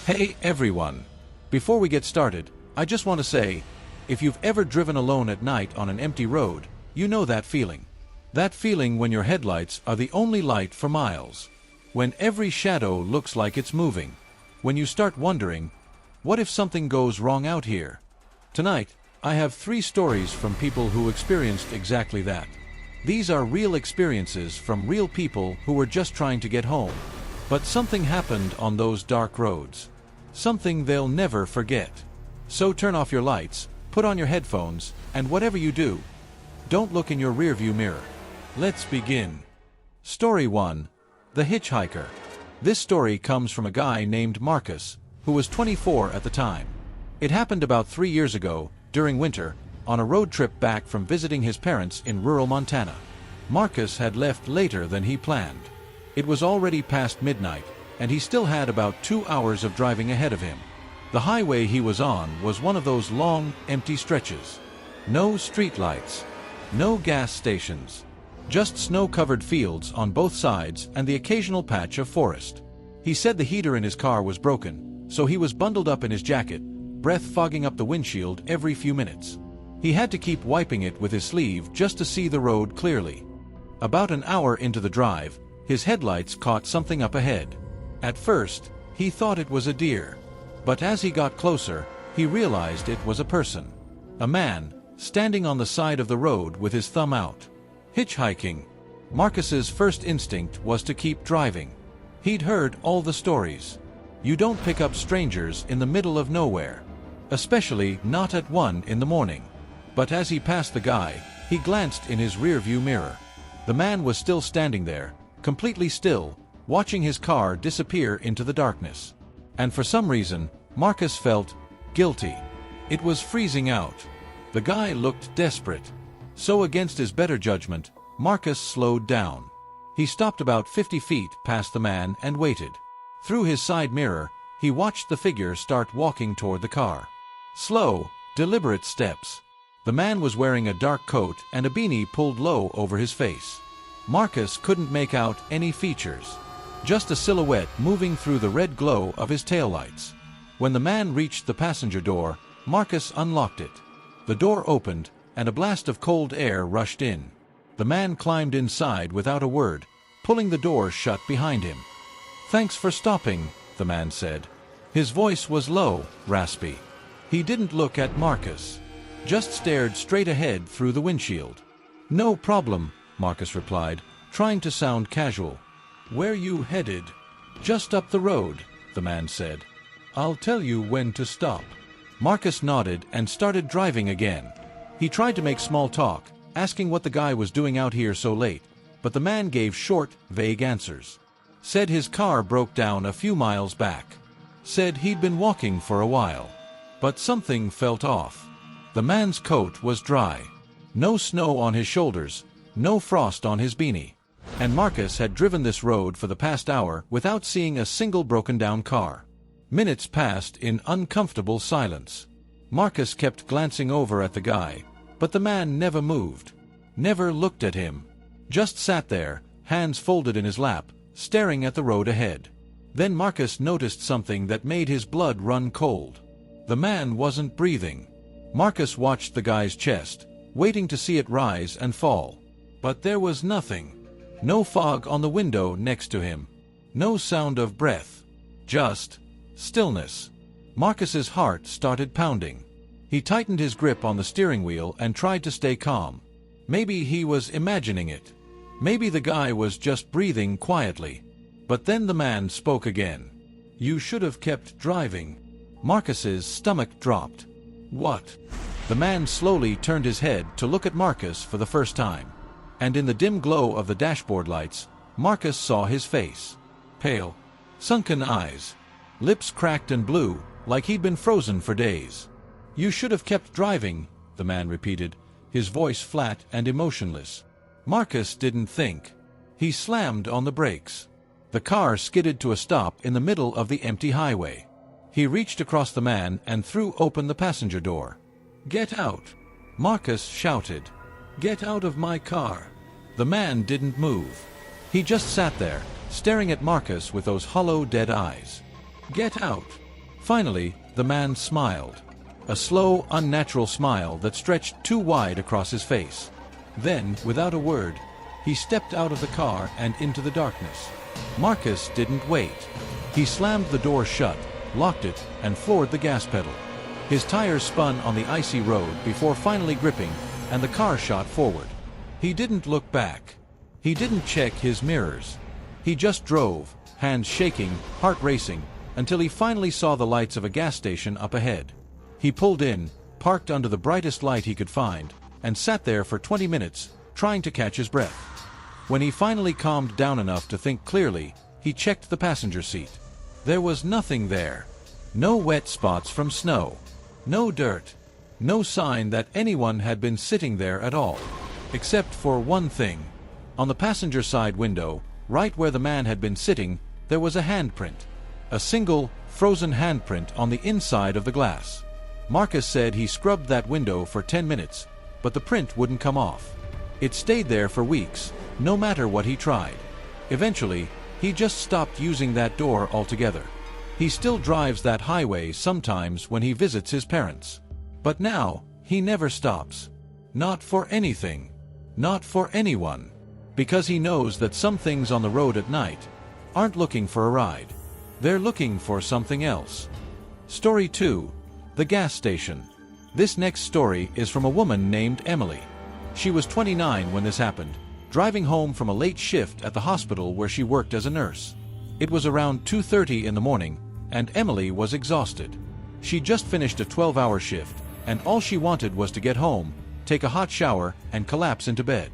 Hey everyone! Before we get started, I just want to say, if you've ever driven alone at night on an empty road, you know that feeling. That feeling when your headlights are the only light for miles. When every shadow looks like it's moving. When you start wondering, what if something goes wrong out here? Tonight, I have 3 stories from people who experienced exactly that. These are real experiences from real people who were just trying to get home. But something happened on those dark roads. Something they'll never forget. So turn off your lights, put on your headphones, and whatever you do, don't look in your rearview mirror. Let's begin. Story 1. The Hitchhiker. This story comes from a guy named Marcus, who was 24 at the time. It happened about 3 years ago, during winter, on a road trip back from visiting his parents in rural Montana. Marcus had left later than he planned. It was already past midnight, and he still had about 2 hours of driving ahead of him. The highway he was on was one of those long, empty stretches. No streetlights, no gas stations, just snow-covered fields on both sides and the occasional patch of forest. He said the heater in his car was broken, so he was bundled up in his jacket, breath fogging up the windshield every few minutes. He had to keep wiping it with his sleeve just to see the road clearly. About an hour into the drive, his headlights caught something up ahead. At first, he thought it was a deer. But as he got closer, he realized it was a person. A man, standing on the side of the road with his thumb out. Hitchhiking. Marcus's first instinct was to keep driving. He'd heard all the stories. You don't pick up strangers in the middle of nowhere. Especially not at 1 in the morning. But as he passed the guy, he glanced in his rearview mirror. The man was still standing there, completely still, watching his car disappear into the darkness. And for some reason, Marcus felt guilty. It was freezing out. The guy looked desperate. So against his better judgment, Marcus slowed down. He stopped about 50 feet past the man and waited. Through his side mirror, he watched the figure start walking toward the car. Slow, deliberate steps. The man was wearing a dark coat and a beanie pulled low over his face. Marcus couldn't make out any features. Just a silhouette moving through the red glow of his taillights. When the man reached the passenger door, Marcus unlocked it. The door opened, and a blast of cold air rushed in. The man climbed inside without a word, pulling the door shut behind him. "Thanks for stopping," the man said. His voice was low, raspy. He didn't look at Marcus. Just stared straight ahead through the windshield. "No problem," Marcus replied, trying to sound casual. "Where you headed?" "Just up the road," the man said. "I'll tell you when to stop." Marcus nodded and started driving again. He tried to make small talk, asking what the guy was doing out here so late, but the man gave short, vague answers. Said his car broke down a few miles back. Said he'd been walking for a while. But something felt off. The man's coat was dry. No snow on his shoulders, no frost on his beanie. And Marcus had driven this road for the past hour without seeing a single broken-down car. Minutes passed in uncomfortable silence. Marcus kept glancing over at the guy, but the man never moved. Never looked at him. Just sat there, hands folded in his lap, staring at the road ahead. Then Marcus noticed something that made his blood run cold. The man wasn't breathing. Marcus watched the guy's chest, waiting to see it rise and fall. But there was nothing. No fog on the window next to him. No sound of breath. Just stillness. Marcus's heart started pounding. He tightened his grip on the steering wheel and tried to stay calm. Maybe he was imagining it. Maybe the guy was just breathing quietly. But then the man spoke again. "You should have kept driving." Marcus's stomach dropped. "What?" The man slowly turned his head to look at Marcus for the first time. And in the dim glow of the dashboard lights, Marcus saw his face. Pale, sunken eyes. Lips cracked and blue, like he'd been frozen for days. "You should have kept driving," the man repeated, his voice flat and emotionless. Marcus didn't think. He slammed on the brakes. The car skidded to a stop in the middle of the empty highway. He reached across the man and threw open the passenger door. "Get out!" Marcus shouted. "Get out of my car!" The man didn't move. He just sat there, staring at Marcus with those hollow, dead eyes. "Get out!" Finally, the man smiled. A slow, unnatural smile that stretched too wide across his face. Then, without a word, he stepped out of the car and into the darkness. Marcus didn't wait. He slammed the door shut, locked it, and floored the gas pedal. His tires spun on the icy road before finally gripping, and the car shot forward. He didn't look back. He didn't check his mirrors. He just drove, hands shaking, heart racing, until he finally saw the lights of a gas station up ahead. He pulled in, parked under the brightest light he could find, and sat there for 20 minutes, trying to catch his breath. When he finally calmed down enough to think clearly, he checked the passenger seat. There was nothing there. No wet spots from snow. No dirt. No sign that anyone had been sitting there at all. Except for one thing. On the passenger side window, right where the man had been sitting, there was a handprint. A single, frozen handprint on the inside of the glass. Marcus said he scrubbed that window for 10 minutes, but the print wouldn't come off. It stayed there for weeks, no matter what he tried. Eventually, he just stopped using that door altogether. He still drives that highway sometimes when he visits his parents. But now, he never stops. Not for anything. Not for anyone. Because he knows that some things on the road at night aren't looking for a ride. They're looking for something else. Story 2. The gas station. This next story is from a woman named Emily. She was 29 when this happened, driving home from a late shift at the hospital where she worked as a nurse. It was around 2:30 in the morning, and Emily was exhausted. She just finished a 12-hour shift, and all she wanted was to get home, take a hot shower, and collapse into bed.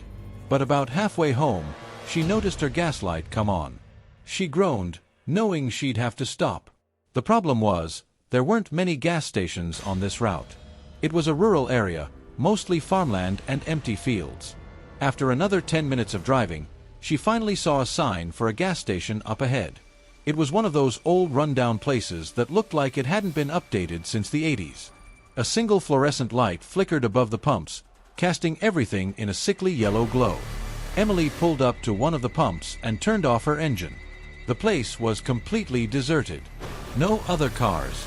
But about halfway home, she noticed her gas light come on. She groaned, knowing she'd have to stop. The problem was, there weren't many gas stations on this route. It was a rural area, mostly farmland and empty fields. After another 10 minutes of driving, she finally saw a sign for a gas station up ahead. It was one of those old rundown places that looked like it hadn't been updated since the 80s. A single fluorescent light flickered above the pumps, casting everything in a sickly yellow glow. Emily pulled up to one of the pumps and turned off her engine. The place was completely deserted. No other cars.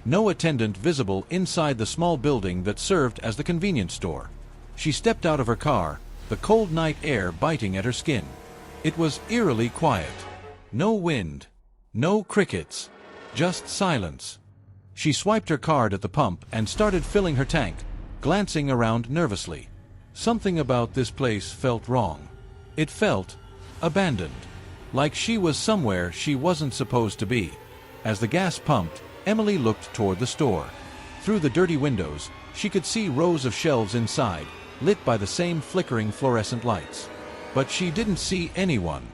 No attendant visible inside the small building that served as the convenience store. She stepped out of her car, the cold night air biting at her skin. It was eerily quiet. No wind. No crickets. Just silence. She swiped her card at the pump and started filling her tank, glancing around nervously. Something about this place felt wrong. It felt abandoned. Like she was somewhere she wasn't supposed to be. As the gas pumped, Emily looked toward the store. Through the dirty windows, she could see rows of shelves inside, lit by the same flickering fluorescent lights. But she didn't see anyone.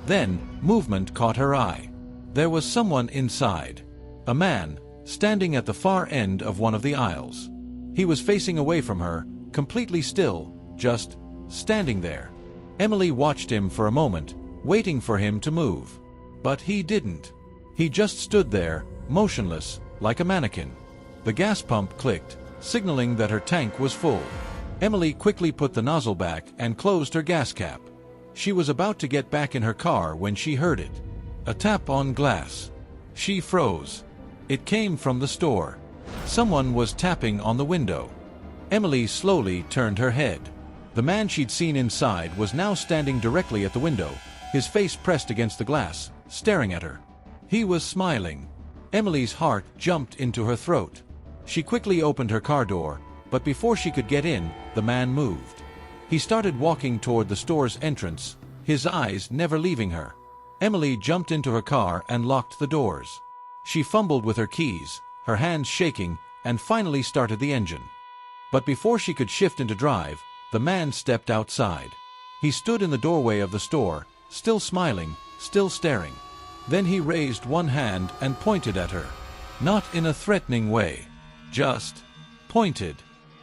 Then, movement caught her eye. There was someone inside. A man, standing at the far end of one of the aisles. He was facing away from her, completely still, just standing there. Emily watched him for a moment, waiting for him to move. But he didn't. He just stood there, motionless, like a mannequin. The gas pump clicked, signaling that her tank was full. Emily quickly put the nozzle back and closed her gas cap. She was about to get back in her car when she heard it. A tap on glass. She froze. It came from the store. Someone was tapping on the window. Emily slowly turned her head. The man she'd seen inside was now standing directly at the window, his face pressed against the glass, staring at her. He was smiling. Emily's heart jumped into her throat. She quickly opened her car door, but before she could get in, the man moved. He started walking toward the store's entrance, his eyes never leaving her. Emily jumped into her car and locked the doors. She fumbled with her keys, her hands shaking, and finally started the engine. But before she could shift into drive, the man stepped outside. He stood in the doorway of the store, still smiling, still staring. Then he raised one hand and pointed at her. Not in a threatening way. Just pointed.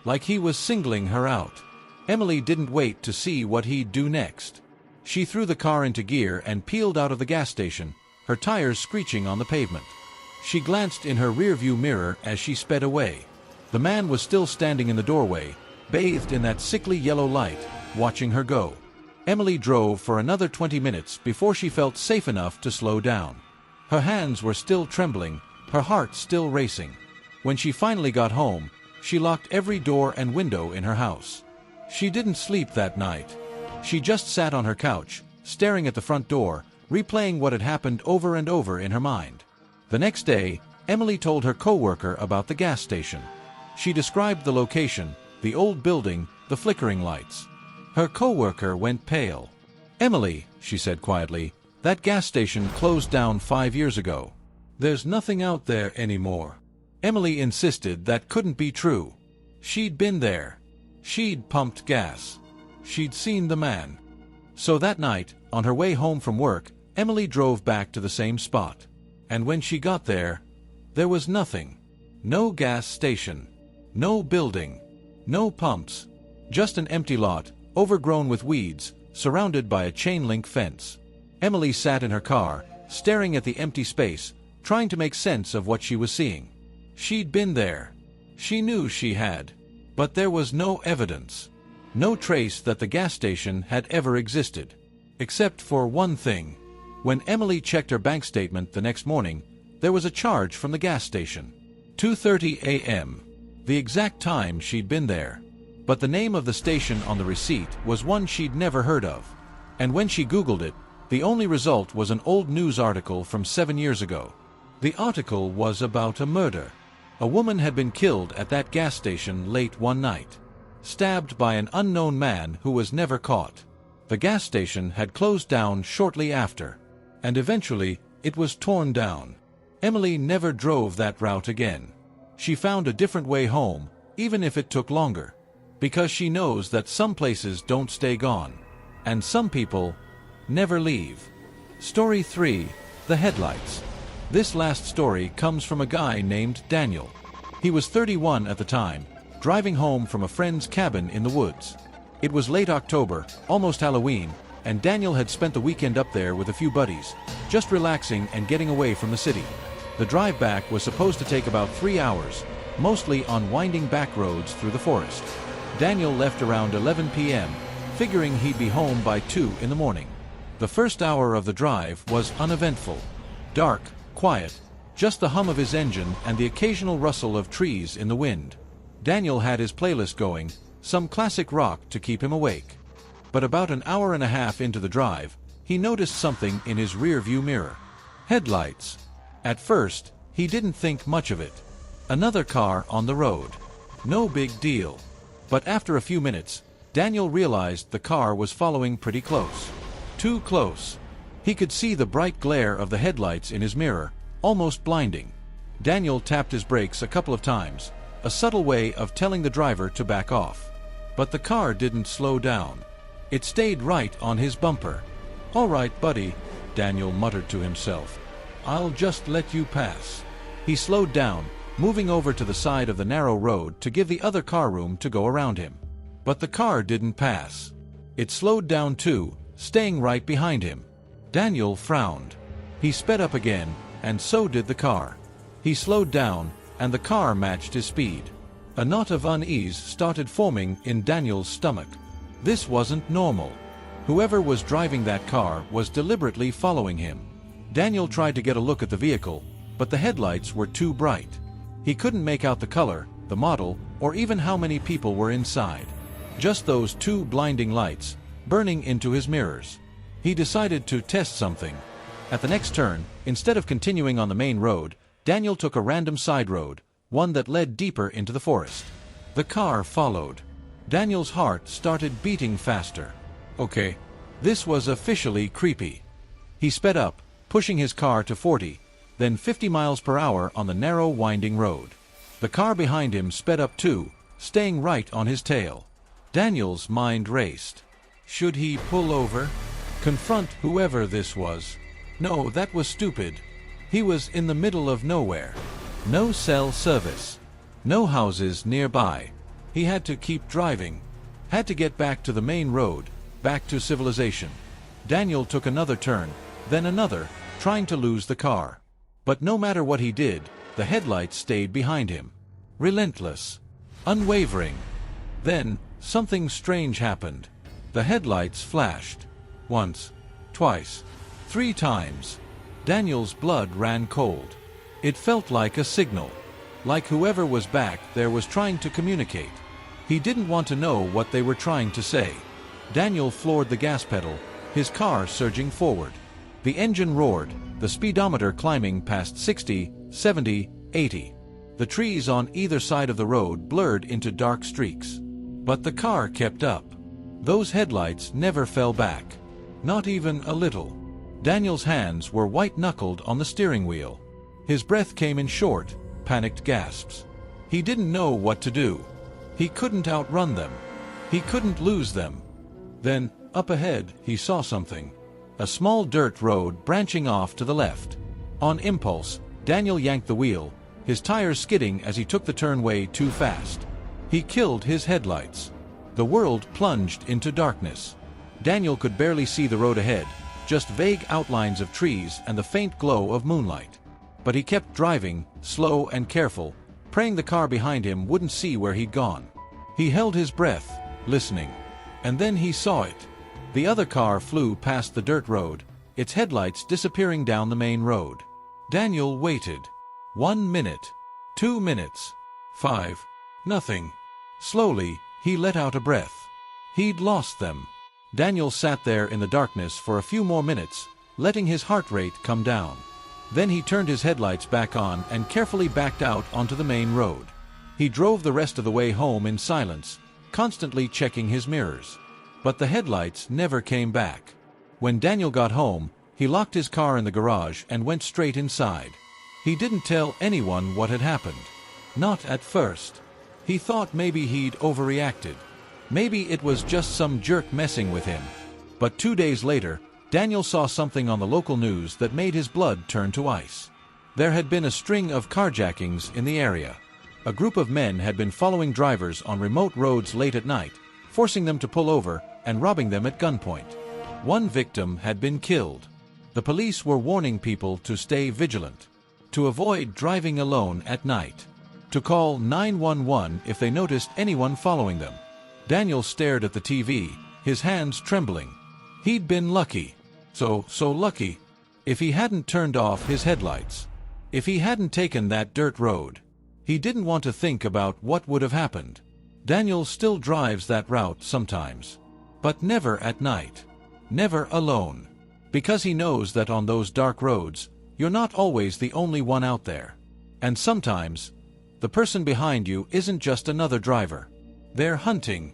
Like he was singling her out. Emily didn't wait to see what he'd do next. She threw the car into gear and peeled out of the gas station, her tires screeching on the pavement. She glanced in her rearview mirror as she sped away. The man was still standing in the doorway, bathed in that sickly yellow light, watching her go. Emily drove for another 20 minutes before she felt safe enough to slow down. Her hands were still trembling, her heart still racing. When she finally got home, she locked every door and window in her house. She didn't sleep that night. She just sat on her couch, staring at the front door, replaying what had happened over and over in her mind. The next day, Emily told her co-worker about the gas station. She described the location, the old building, the flickering lights. Her co-worker went pale. "Emily," she said quietly, "that gas station closed down 5 years ago. There's nothing out there anymore." Emily insisted that couldn't be true. She'd been there. She'd pumped gas. She'd seen the man. So that night, on her way home from work, Emily drove back to the same spot. And when she got there was nothing. No gas station. No building. No pumps. Just an empty lot, overgrown with weeds, surrounded by a chain-link fence. Emily sat in her car, staring at the empty space, trying to make sense of what she was seeing. She'd been there. She knew she had. But there was no evidence. No trace that the gas station had ever existed. Except for one thing. When Emily checked her bank statement the next morning, there was a charge from the gas station. 2:30 a.m. The exact time she'd been there. But the name of the station on the receipt was one she'd never heard of. And when she Googled it, the only result was an old news article from 7 years ago. The article was about a murder. A woman had been killed at that gas station late one night. Stabbed by an unknown man who was never caught. The gas station had closed down shortly after. And eventually, it was torn down. Emily never drove that route again. She found a different way home, even if it took longer. Because she knows that some places don't stay gone. And some people never leave. Story 3. The Headlights. This last story comes from a guy named Daniel. He was 31 at the time, driving home from a friend's cabin in the woods. It was late October, almost Halloween, and Daniel had spent the weekend up there with a few buddies, just relaxing and getting away from the city. The drive back was supposed to take about 3 hours, mostly on winding back roads through the forest. Daniel left around 11 p.m., figuring he'd be home by 2 in the morning. The first hour of the drive was uneventful. Dark, quiet, just the hum of his engine and the occasional rustle of trees in the wind. Daniel had his playlist going, some classic rock to keep him awake. But about an hour and a half into the drive, he noticed something in his rear-view mirror. Headlights. At first, he didn't think much of it. Another car on the road. No big deal. But after a few minutes, Daniel realized the car was following pretty close. Too close. He could see the bright glare of the headlights in his mirror, almost blinding. Daniel tapped his brakes a couple of times, a subtle way of telling the driver to back off. But the car didn't slow down. It stayed right on his bumper. "All right, buddy," Daniel muttered to himself. "I'll just let you pass." He slowed down, moving over to the side of the narrow road to give the other car room to go around him. But the car didn't pass. It slowed down too, staying right behind him. Daniel frowned. He sped up again, and so did the car. He slowed down, and the car matched his speed. A knot of unease started forming in Daniel's stomach. This wasn't normal. Whoever was driving that car was deliberately following him. Daniel tried to get a look at the vehicle, but the headlights were too bright. He couldn't make out the color, the model, or even how many people were inside. Just those two blinding lights, burning into his mirrors. He decided to test something. At the next turn, instead of continuing on the main road, Daniel took a random side road, one that led deeper into the forest. The car followed. Daniel's heart started beating faster. Okay, this was officially creepy. He sped up, pushing his car to 40, then 50 miles per hour on the narrow winding road. The car behind him sped up too, staying right on his tail. Daniel's mind raced. Should he pull over? Confront whoever this was? No, that was stupid. He was in the middle of nowhere. No cell service. No houses nearby. He had to keep driving. Had to get back to the main road, back to civilization. Daniel took another turn, then another, trying to lose the car. But no matter what he did, the headlights stayed behind him. Relentless. Unwavering. Then, something strange happened. The headlights flashed. Once, twice, 3 times. Daniel's blood ran cold. It felt like a signal. Like whoever was back there was trying to communicate. He didn't want to know what they were trying to say. Daniel floored the gas pedal, his car surging forward. The engine roared, the speedometer climbing past 60, 70, 80. The trees on either side of the road blurred into dark streaks. But the car kept up. Those headlights never fell back. Not even a little. Daniel's hands were white-knuckled on the steering wheel. His breath came in short, panicked gasps. He didn't know what to do. He couldn't outrun them. He couldn't lose them. Then, up ahead, he saw something. A small dirt road branching off to the left. On impulse, Daniel yanked the wheel, his tires skidding as he took the turn way too fast. He killed his headlights. The world plunged into darkness. Daniel could barely see the road ahead, just vague outlines of trees and the faint glow of moonlight. But he kept driving, slow and careful, praying the car behind him wouldn't see where he'd gone. He held his breath, listening. And then he saw it. The other car flew past the dirt road, its headlights disappearing down the main road. Daniel waited. 1 minute. 2 minutes. 5. Nothing. Slowly, he let out a breath. He'd lost them. Daniel sat there in the darkness for a few more minutes, letting his heart rate come down. Then he turned his headlights back on and carefully backed out onto the main road. He drove the rest of the way home in silence, constantly checking his mirrors. But the headlights never came back. When Daniel got home, he locked his car in the garage and went straight inside. He didn't tell anyone what had happened. Not at first. He thought maybe he'd overreacted. Maybe it was just some jerk messing with him. But 2 days later, Daniel saw something on the local news that made his blood turn to ice. There had been a string of carjackings in the area. A group of men had been following drivers on remote roads late at night, forcing them to pull over and robbing them at gunpoint. One victim had been killed. The police were warning people to stay vigilant, to avoid driving alone at night, to call 911 if they noticed anyone following them. Daniel stared at the TV, his hands trembling. He'd been lucky. So lucky. If he hadn't turned off his headlights. If he hadn't taken that dirt road. He didn't want to think about what would have happened. Daniel still drives that route sometimes. But never at night. Never alone. Because he knows that on those dark roads, you're not always the only one out there. And sometimes, the person behind you isn't just another driver. They're hunting.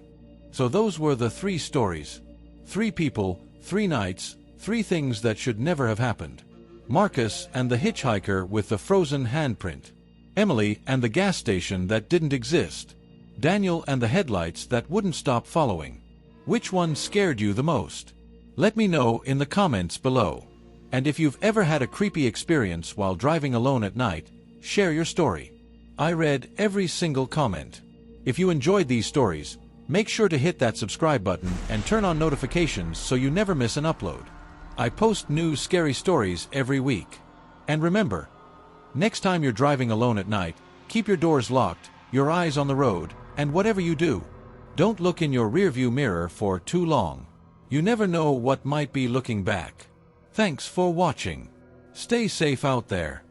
So those were the 3 stories. 3 people, 3 nights, 3 things that should never have happened. Marcus and the hitchhiker with the frozen handprint. Emily and the gas station that didn't exist. Daniel and the headlights that wouldn't stop following. Which one scared you the most? Let me know in the comments below. And if you've ever had a creepy experience while driving alone at night, share your story. I read every single comment. If you enjoyed these stories, make sure to hit that subscribe button and turn on notifications so you never miss an upload. I post new scary stories every week. And remember, next time you're driving alone at night, keep your doors locked, your eyes on the road, and whatever you do, don't look in your rearview mirror for too long. You never know what might be looking back. Thanks for watching. Stay safe out there.